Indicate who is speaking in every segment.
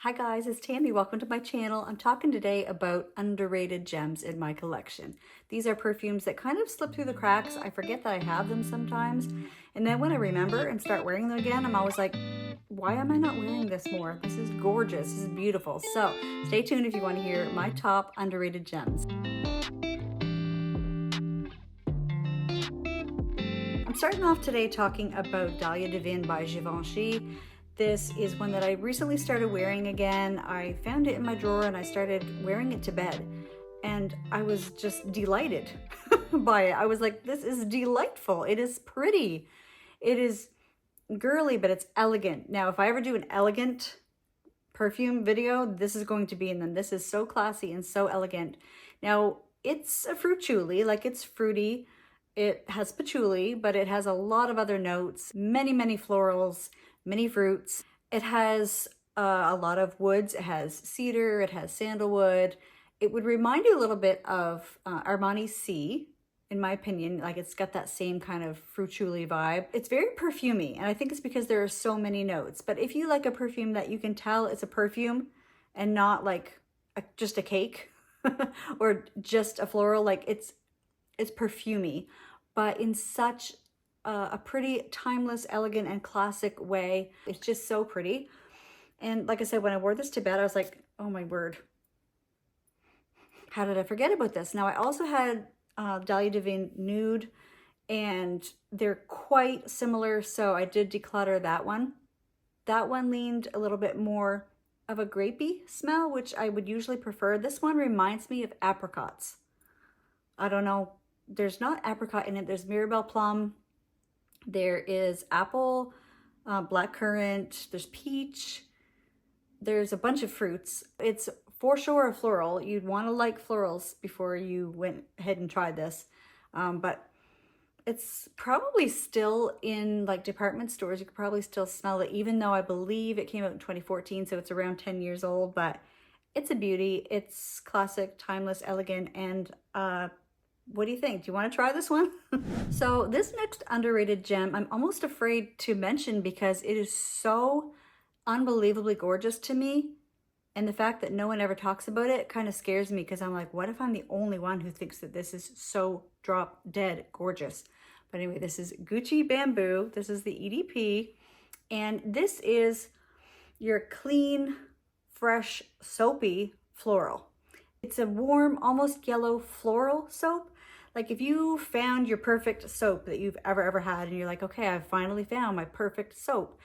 Speaker 1: Hi guys, it's Tammy. Welcome to my channel. I'm talking today about underrated gems in my collection. These are perfumes that kind of slip through the cracks. I forget that I have them sometimes. And then when I remember and start wearing them again, I'm always like, why am I not wearing this more? This is gorgeous. This is beautiful. So stay tuned if you want to hear my top underrated gems. I'm starting off today talking about Dalia DIVIN by GIVENCHY. This is one that I recently started wearing again. I found it in my drawer and I started wearing it to bed. And I was just delighted by it. I was like, this is delightful. It is pretty. It is girly, but it's elegant. Now, if I ever do an elegant perfume video, this is going to be in them. This is so classy and so elegant. Now, it's a fruit patchouli, like it's fruity. It has patchouli, but it has a lot of other notes, many florals, many fruits. It has a lot of woods. It has cedar, it has sandalwood. It would remind you a little bit of Armani C, in my opinion. Like it's got that same kind of fruit patchouli vibe. It's very perfumey, and I think it's because there are so many notes. But if you like a perfume that you can tell it's a perfume and not like just a cake or just a floral, like it's perfumey, but in such a pretty timeless, elegant, and classic way. It's just so pretty. And like I said, when I wore this to bed, I was like, oh my word, how did I forget about this? Now I also had Dalia DIVIN Nude, and they're quite similar, so I did declutter that one. That one leaned a little bit more of a grapey smell, which I would usually prefer. This one reminds me of apricots. I don't know, there's not apricot in it. There's Mirabelle plum, there is apple, blackcurrant, there's peach, there's a bunch of fruits. It's for sure a floral. You'd want to like florals before you went ahead and tried this. But it's probably still in like department stores. You could probably still smell it, even though I believe it came out in 2014, so it's around 10 years old, but it's a beauty. It's classic, timeless, elegant, and what do you think? Do you want to try this one? So this next underrated gem, I'm almost afraid to mention because it is so unbelievably gorgeous to me. And the fact that no one ever talks about it kind of scares me, because I'm like, what if I'm the only one who thinks that this is so drop dead gorgeous? But anyway, this is Gucci Bamboo. This is the EDP. And this is your clean, fresh, soapy floral. It's a warm, almost yellow floral soap. Like if you found your perfect soap that you've ever had and you're like, okay, I've finally found my perfect soap.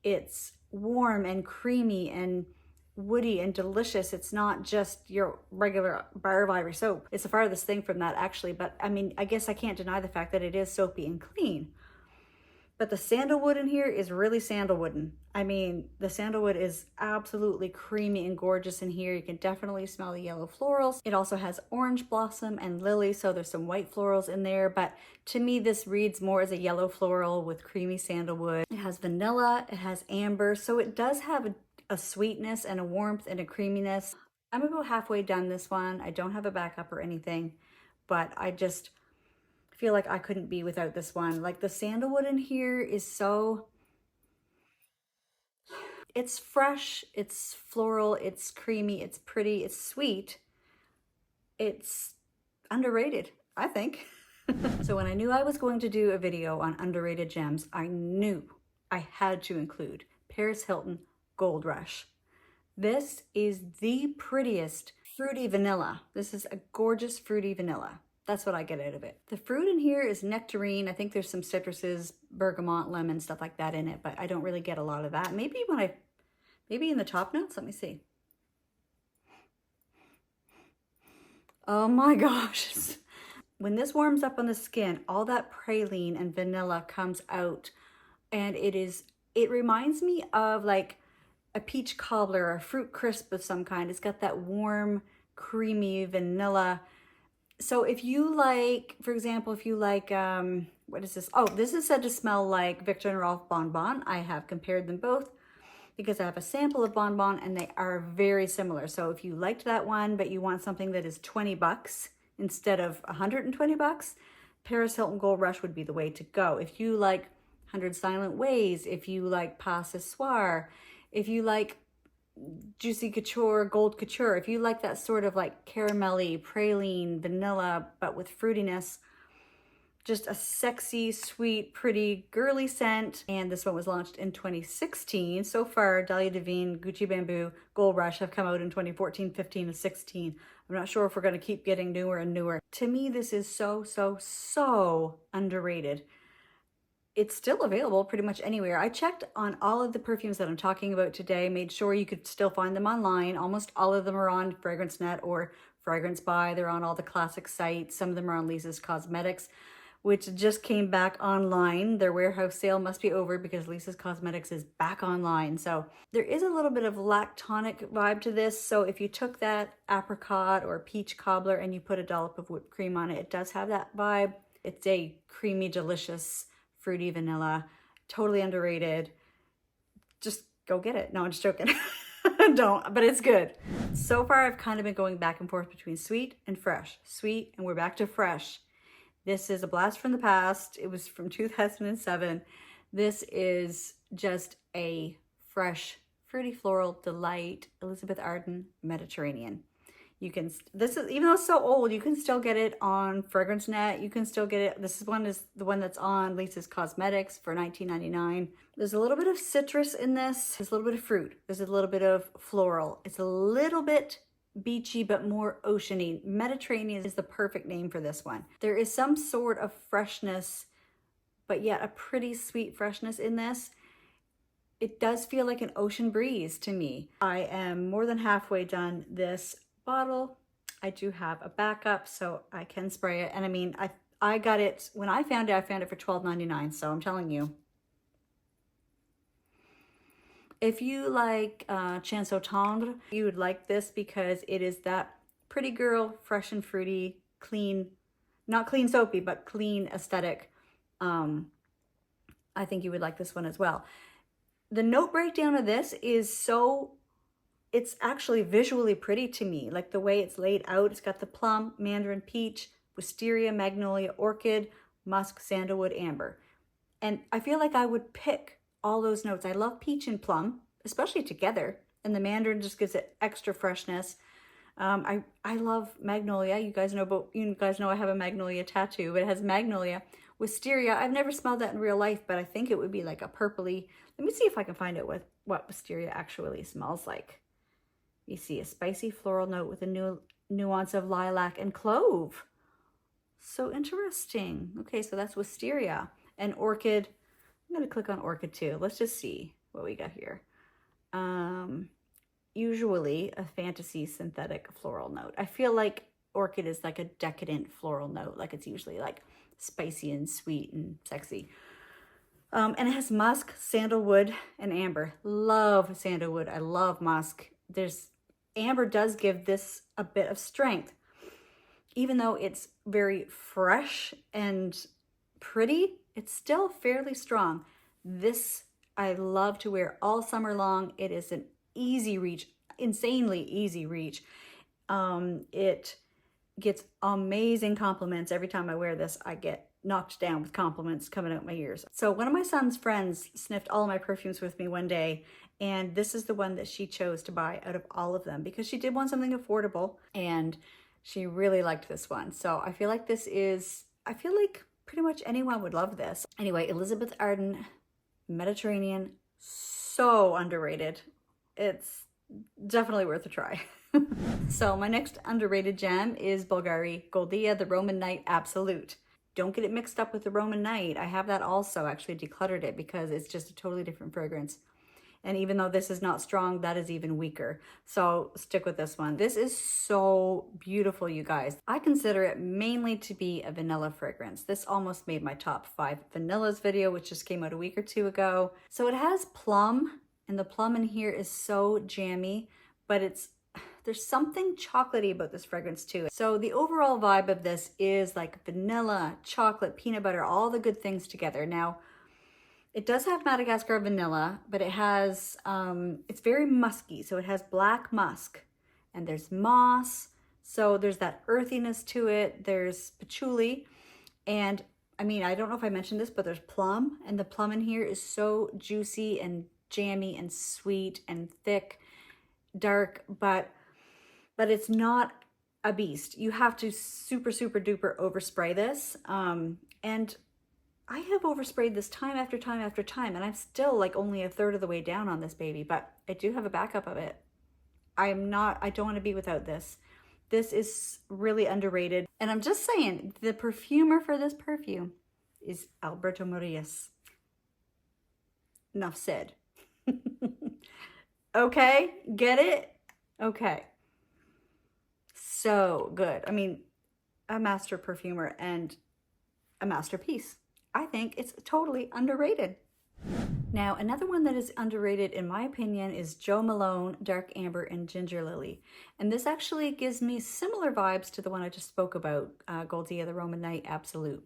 Speaker 1: It's warm and creamy and woody and delicious. It's not just your regular Bar of Ivory soap. It's the farthest thing from that actually, but I mean, I guess I can't deny the fact that it is soapy and clean. But the sandalwood in here is really sandalwooden. I mean, the sandalwood is absolutely creamy and gorgeous in here. You can definitely smell the yellow florals. It also has orange blossom and lily, so there's some white florals in there. But to me, this reads more as a yellow floral with creamy sandalwood. It has vanilla, it has amber, so it does have a sweetness and a warmth and a creaminess. I'm about halfway done this one. I don't have a backup or anything, but I just feel like I couldn't be without this one. Like the sandalwood in here is so, it's fresh, it's floral, it's creamy, it's pretty, it's sweet. It's underrated, I think. So when I knew I was going to do a video on underrated gems, I knew I had to include Paris Hilton Gold Rush. This is the prettiest fruity vanilla. This is a gorgeous fruity vanilla. That's what I get out of it. The fruit in here is nectarine. I think there's some citruses, bergamot, lemon, stuff like that in it, but I don't really get a lot of that. Maybe in the top notes, let me see. Oh my gosh. When this warms up on the skin, all that praline and vanilla comes out, and it reminds me of like a peach cobbler or a fruit crisp of some kind. It's got that warm, creamy vanilla. So if you like, for example, if you like, what is this? Oh, this is said to smell like Victor and Rolf Bonbon. I have compared them both because I have a sample of Bonbon and they are very similar. So if you liked that one, but you want something that is 20 bucks instead of 120 bucks, Paris Hilton Gold Rush would be the way to go. If you like 100 Silent Ways, if you like Pas Ce Soir, if you like juicy couture, gold couture. If you like that sort of like caramelly, praline, vanilla, but with fruitiness, just a sexy, sweet, pretty, girly scent. And this one was launched in 2016. So far, Dalia Divine, Gucci Bamboo, Gold Rush have come out in 2014, 15, and 16. I'm not sure if we're going to keep getting newer and newer. To me, this is so, so, so underrated. It's still available pretty much anywhere. I checked on all of the perfumes that I'm talking about today, made sure you could still find them online. Almost all of them are on FragranceNet or Fragrance Buy. They're on all the classic sites. Some of them are on Lisa's Cosmetics, which just came back online. Their warehouse sale must be over because Lisa's Cosmetics is back online. So there is a little bit of lactonic vibe to this. So if you took that apricot or peach cobbler and you put a dollop of whipped cream on it, it does have that vibe. It's a creamy, delicious, fruity vanilla, totally underrated. Just go get it. No, I'm just joking. Don't, but it's good. So far, I've kind of been going back and forth between sweet and fresh. Sweet, and we're back to fresh. This is a blast from the past. It was from 2007. This is just a fresh, fruity floral delight. Elizabeth Arden, Mediterranean. You can, this is, even though it's so old, you can still get it on FragranceNet. You can still get it. This one is the one that's on Lisa's Cosmetics for $19.99. There's a little bit of citrus in this. There's a little bit of fruit. There's a little bit of floral. It's a little bit beachy, but more oceany. Mediterranean is the perfect name for this one. There is some sort of freshness, but yet a pretty sweet freshness in this. It does feel like an ocean breeze to me. I am more than halfway done this bottle. I do have a backup so I can spray it. And I mean, I got it, when I found it for $12.99. So I'm telling you, if you like Chanson Tendre, you would like this because it is that pretty girl, fresh and fruity, clean, not clean soapy, but clean aesthetic. I think you would like this one as well. The note breakdown of this is so, it's actually visually pretty to me. Like the way it's laid out, it's got the plum, mandarin, peach, wisteria, magnolia, orchid, musk, sandalwood, amber. And I feel like I would pick all those notes. I love peach and plum, especially together. And the mandarin just gives it extra freshness. I love magnolia. You guys know I have a magnolia tattoo, but it has magnolia. Wisteria, I've never smelled that in real life, but I think it would be like a purpley. Let me see if I can find out what wisteria actually smells like. You see a spicy floral note with a nuance of lilac and clove. So interesting. Okay, so that's wisteria. And orchid, I'm gonna click on orchid too. Let's just see what we got here. Usually a fantasy synthetic floral note. I feel like orchid is like a decadent floral note. Like it's usually like spicy and sweet and sexy. And it has musk, sandalwood, and amber. Love sandalwood. I love musk. Amber does give this a bit of strength. Even though it's very fresh and pretty, it's still fairly strong. This I love to wear all summer long. It is an easy reach, insanely easy reach. It gets amazing compliments. Every time I wear this, I get knocked down with compliments coming out my ears. So one of my son's friends sniffed all of my perfumes with me one day, and this is the one that she chose to buy out of all of them because she did want something affordable and she really liked this one. So I feel like pretty much anyone would love this. Anyway, Elizabeth Arden, Mediterranean, so underrated. It's definitely worth a try. So my next underrated gem is Bulgari Gia, the Roman Night Absolute. Don't get it mixed up with the Roman Night. I have that also, actually decluttered it because it's just a totally different fragrance. And even though this is not strong, that is even weaker. So stick with this one. This is so beautiful, you guys. I consider it mainly to be a vanilla fragrance. This almost made my top 5 vanillas video, which just came out a week or 2 ago. So it has plum, and the plum in here is so jammy, but there's something chocolatey about this fragrance too. So the overall vibe of this is like vanilla, chocolate, peanut butter, all the good things together. Now, it does have Madagascar vanilla, but it has, it's very musky. So it has black musk and there's moss. So there's that earthiness to it. There's patchouli. And I mean, I don't know if I mentioned this, but there's plum, and the plum in here is so juicy and jammy and sweet and thick. dark, but it's not a beast. You have to super, super duper overspray this. And I have oversprayed this time after time after time, and I'm still like only a third of the way down on this baby, but I do have a backup of it. I don't want to be without this. This is really underrated. And I'm just saying, the perfumer for this perfume is Alberto Morillas. Enough said. Okay, get it? Okay. So good. I mean, a master perfumer and a masterpiece. I think it's totally underrated. Now, another one that is underrated, in my opinion, is Jo Malone Dark Amber and Ginger Lily. And this actually gives me similar vibes to the one I just spoke about, Goldia, the Roman Night Absolute.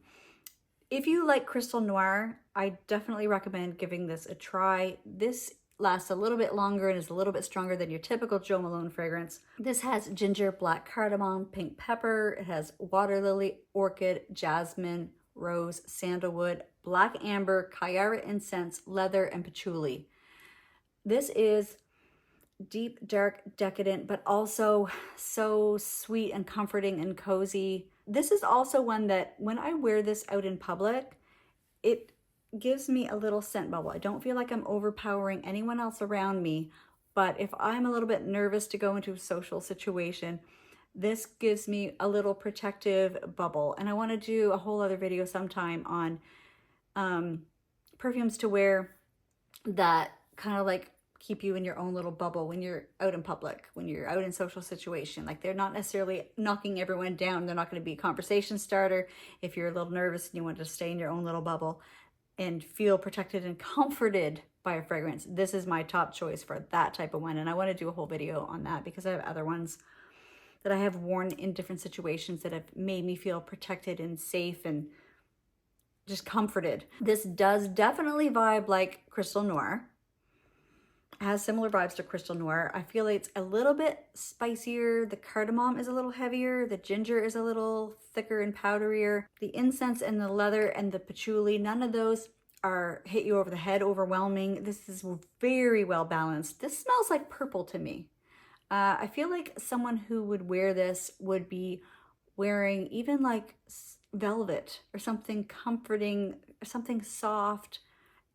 Speaker 1: If you like Crystal Noir, I definitely recommend giving this a try. This lasts a little bit longer and is a little bit stronger than your typical Jo Malone fragrance. This has ginger, black cardamom, pink pepper. It has water lily, orchid, jasmine, rose, sandalwood, black amber, Kyara incense, leather, and patchouli. This is deep, dark, decadent, but also so sweet and comforting and cozy. This is also one that when I wear this out in public, it gives me a little scent bubble. I don't feel like I'm overpowering anyone else around me, but if I'm a little bit nervous to go into a social situation, this gives me a little protective bubble. And I want to do a whole other video sometime on perfumes to wear that kind of like keep you in your own little bubble when you're out in public, when you're out in social situation. Like, they're not necessarily knocking everyone down. They're not going to be a conversation starter. If you're a little nervous and you want to stay in your own little bubble and feel protected and comforted by a fragrance, this is my top choice for that type of one. And I want to do a whole video on that because I have other ones that I have worn in different situations that have made me feel protected and safe and just comforted. This does definitely vibe like Crystal Noir. It has similar vibes to Crystal Noir. I feel like it's a little bit spicier. The cardamom is a little heavier. The ginger is a little thicker and powderier. The incense and the leather and the patchouli, none of those are hit you over the head, overwhelming. This is very well balanced. This smells like purple to me. I feel like someone who would wear this would be wearing even like velvet or something comforting, or something soft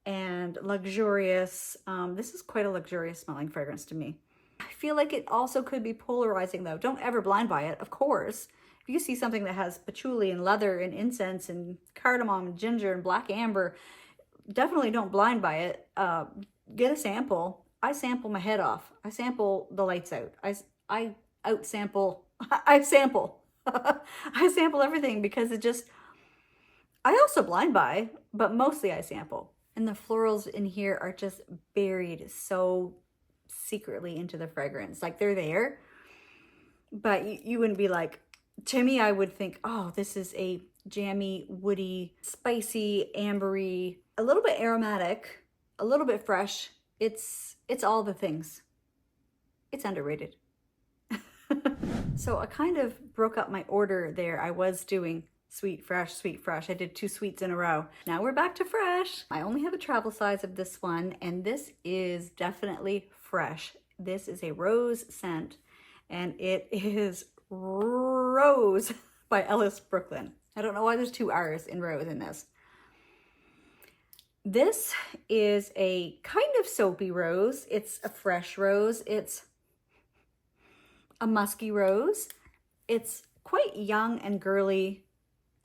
Speaker 1: and luxurious. This is quite a luxurious smelling fragrance to me. I feel like it also could be polarizing though. Don't ever blind buy it, of course. If you see something that has patchouli and leather and incense and cardamom and ginger and black amber, definitely don't blind buy it. Get a sample. I sample my head off. I sample the lights out. I out sample. I sample. I sample everything because it just, I also blind buy, but mostly I sample. And the florals in here are just buried so secretly into the fragrance. Like, they're there, but you wouldn't be like, to me, I would think, oh, this is a jammy, woody, spicy, ambery, a little bit aromatic, a little bit fresh. It's all the things. It's underrated. So I kind of broke up my order there. I was doing sweet, fresh, sweet, fresh. I did 2 sweets in a row. Now we're back to fresh. I only have a travel size of this one, and this is definitely fresh. This is a rose scent, and it is Rose by Ellis Brooklyn. I don't know why there's 2 R's in rose in this. This is a kind of soapy rose. It's a fresh rose. It's a musky rose. It's quite young and girly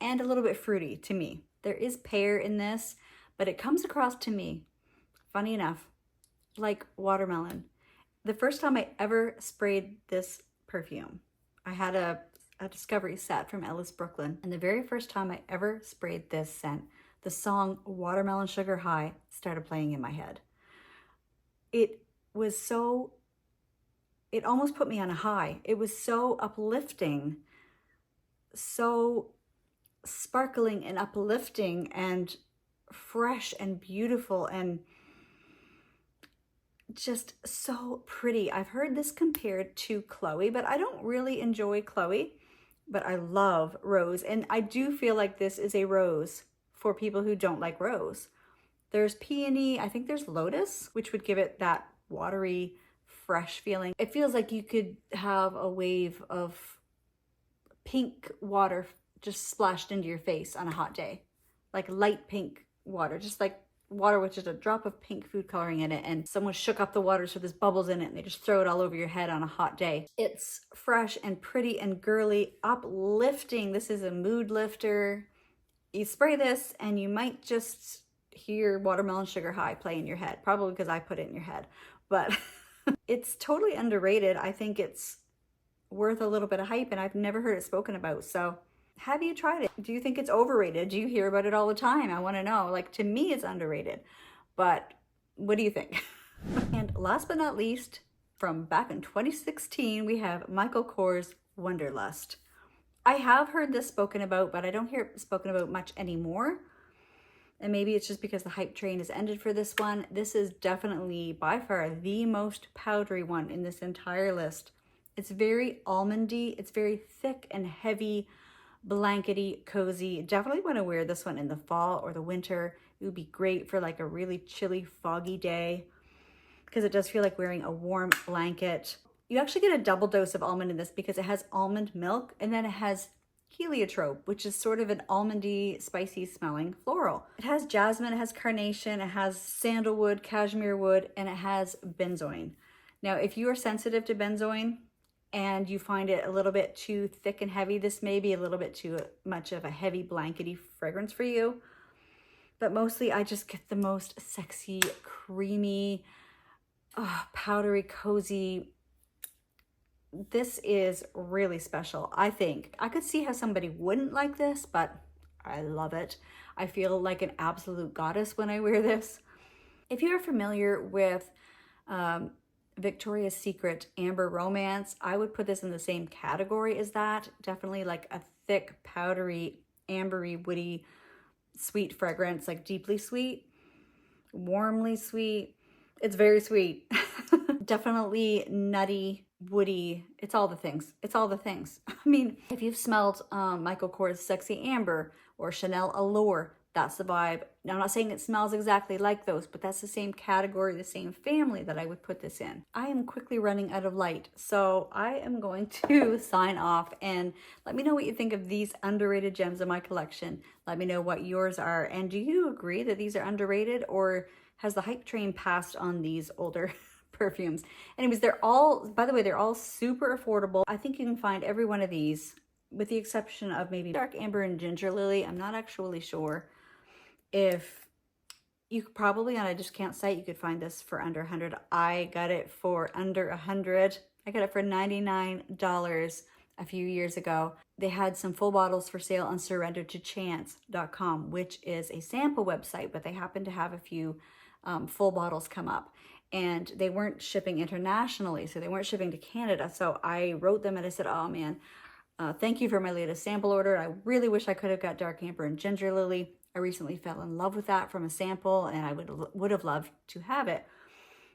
Speaker 1: and a little bit fruity to me. There is pear in this, but it comes across to me, funny enough, like watermelon. The first time I ever sprayed this perfume, I had a discovery set from Ellis Brooklyn, and the very first time I ever sprayed this scent, the song Watermelon Sugar High started playing in my head. It was so, it almost put me on a high. It was so uplifting, so sparkling and uplifting and fresh and beautiful and just so pretty. I've heard this compared to Chloe, but I don't really enjoy Chloe, but I love Rose. And I do feel like this is a rose for people who don't like rose. There's peony, I think there's lotus, which would give it that watery, fresh feeling. It feels like you could have a wave of pink water just splashed into your face on a hot day. Like light pink water, just like water with just a drop of pink food coloring in it, and someone shook up the water so there's bubbles in it and they just throw it all over your head on a hot day. It's fresh and pretty and girly, uplifting. This is a mood lifter. You spray this and you might just hear Watermelon Sugar High play in your head, probably because I put it in your head, but it's totally underrated. I think it's worth a little bit of hype, and I've never heard it spoken about. So have you tried it? Do you think it's overrated? Do you hear about it all the time? I want to know. Like, to me, it's underrated, but what do you think? And last but not least, from back in 2016, we have Michael Kors Wonderlust. I have heard this spoken about, but I don't hear it spoken about much anymore. And maybe it's just because the hype train has ended for this one. This is definitely by far the most powdery one in this entire list. It's very almondy. It's very thick and heavy, blankety, cozy. Definitely want to wear this one in the fall or the winter. It would be great for like a really chilly, foggy day, because it does feel like wearing a warm blanket. You actually get a double dose of almond in this because it has almond milk, and then it has heliotrope, which is sort of an almondy, spicy smelling floral. It has jasmine, it has carnation, it has sandalwood, cashmere wood, and it has benzoin. Now, if you are sensitive to benzoin and you find it a little bit too thick and heavy, this may be a little bit too much of a heavy blankety fragrance for you. But mostly I just get the most sexy, creamy, powdery, cozy. This is really special, I think. I could see how somebody wouldn't like this, but I love it. I feel like an absolute goddess when I wear this. If you're familiar with Victoria's Secret Amber Romance, I would put this in the same category as that. Definitely like a thick, powdery, ambery, woody, sweet fragrance, like deeply sweet, warmly sweet. It's very sweet. Definitely nutty, woody. It's all the things. It's all the things. I mean, if you've smelled Michael Kors Sexy Amber or Chanel Allure, that's the vibe. Now, I'm not saying it smells exactly like those, but that's the same category, the same family that I would put this in. I am quickly running out of light, so I am going to sign off, and let me know what you think of these underrated gems in my collection. Let me know what yours are, and do you agree that these are underrated, or has the hype train passed on these older perfumes? Anyways, they're all, by the way, they're all super affordable. I think you can find every one of these, with the exception of maybe Dark Amber and Ginger Lily. I'm not actually sure. If you could probably, on a discount site, you could find this for under 100. I got it for under 100. I got it for $99 a few years ago. They had some full bottles for sale on surrendertochance.com, which is a sample website, but they happen to have a few full bottles come up, and they weren't shipping internationally, so they weren't shipping to Canada. So I wrote them and I said, oh man, thank you for my latest sample order. I really wish I could have got Dark Amber and Ginger Lily. I recently fell in love with that from a sample, and I would have loved to have it.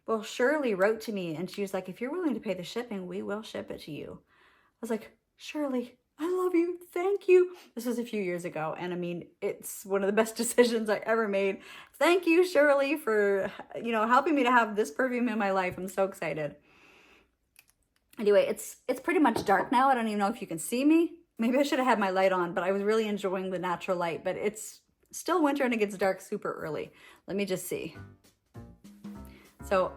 Speaker 1: Well, Shirley wrote to me and she was like, if you're willing to pay the shipping, we will ship it to you. I was like, Shirley, I love you. Thank you. This was a few years ago, and I mean, it's one of the best decisions I ever made. Thank you, Shirley, for, you know, helping me to have this perfume in my life. I'm so excited. Anyway, it's pretty much dark now. I don't even know if you can see me. Maybe I should have had my light on, but I was really enjoying the natural light, but it's still winter and it gets dark super early. Let me just see. So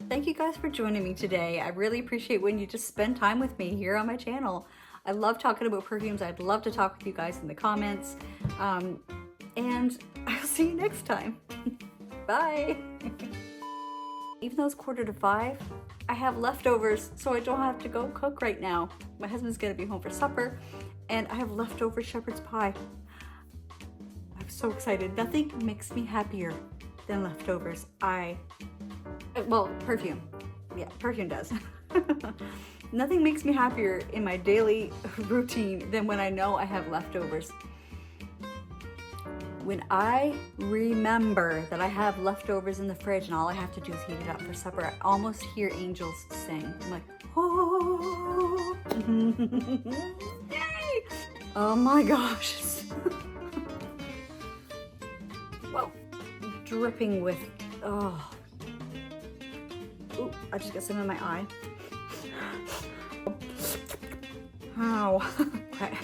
Speaker 1: thank you guys for joining me today. I really appreciate when you just spend time with me here on my channel. I love talking about perfumes. I'd love to talk with you guys in the comments. And I'll see you next time. Bye. Even though it's 4:45, I have leftovers, so I don't have to go cook right now. My husband's gonna be home for supper, and I have leftover shepherd's pie. I'm so excited. Nothing makes me happier than leftovers. Well, perfume. Yeah, perfume does. Nothing makes me happier in my daily routine than when I know I have leftovers. When I remember that I have leftovers in the fridge and all I have to do is heat it up for supper, I almost hear angels sing. I'm like, oh, yay! Oh my gosh. Whoa, dripping with, oh. Ooh, I just got some in my eye. Ow. Okay.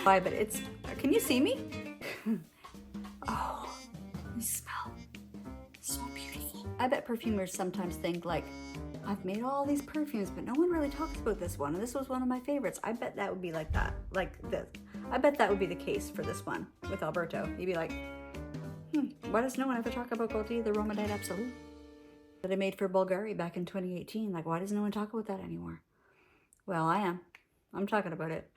Speaker 1: Why, but it's, can you see me? Oh, you smell so beautiful. I bet perfumers sometimes think like, I've made all these perfumes, but no one really talks about this one, and this was one of my favorites. I bet that would be like that, like this. I bet that would be the case for this one with Alberto. You'd be like, why does no one ever talk about Gaultier, the Romanite Absolute that I made for Bulgari back in 2018? Like, why does no one talk about that anymore? Well, I am. I'm talking about it.